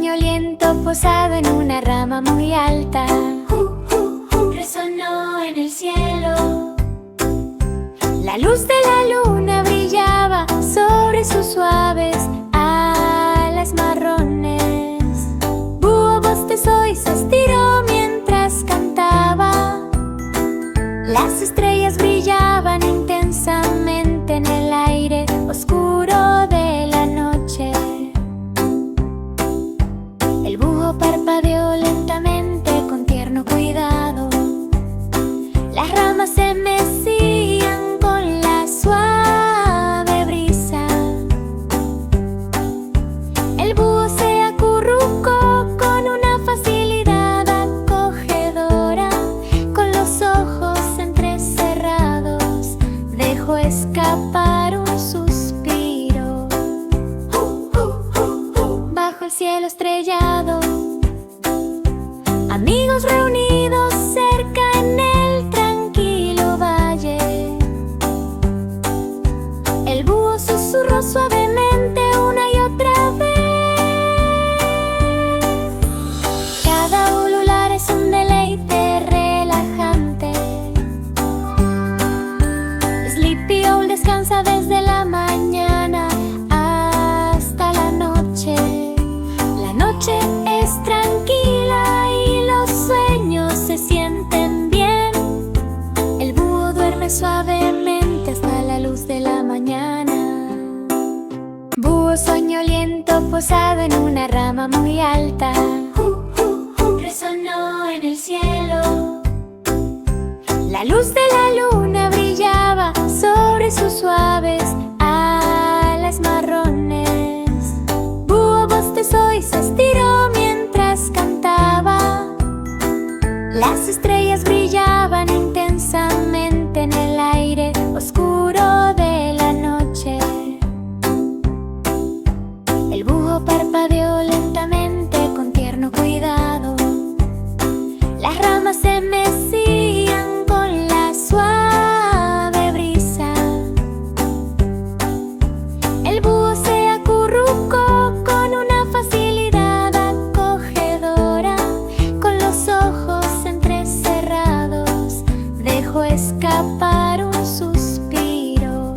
soñoliento posado en una rama muy alta resonó en el cielo. La luz de la luna brillaba sobre sus suaves alas marrones. Búho bostezó y se estiró mientras cantaba. Las estrellas brillaban intensamente en el aire oscuro de la noche. El búho parpadeó lentamente con tierno cuidado. Las ramas se mecían con la suave brisa. El búho se acurrucó con una facilidad acogedora. Con los ojos entrecerrados dejó escapar un suspiro. Bajo el cielo estrellado, amigos reunidos cerca en el tranquilo valle. El búho susurró suavemente una y otra vez. Cada ulular es un deleite relajante. Sleepy Owl descansa desde la mañana hasta la noche. La noche es tranquila y los sueños se sienten bien. El búho duerme suavemente hasta la luz de la mañana. Búho soñoliento posado en una rama muy alta resonó en el cielo. La luz de la luna brillaba sobre sus suaves alas marrones. Búho bostezó y se estiró mientras cantaba. Las estrellas brillaban intensamente en el aire oscuro de la noche. El búho parpadeó lentamente con tierno cuidado. Las ramas se mecían con la suave brisa. El búho se acurrucó con una facilidad acogedora. Con los ojos entrecerrados dejó escapar un suspiro.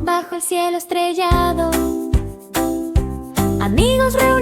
Bajo el cielo estrellado, amigos reunidos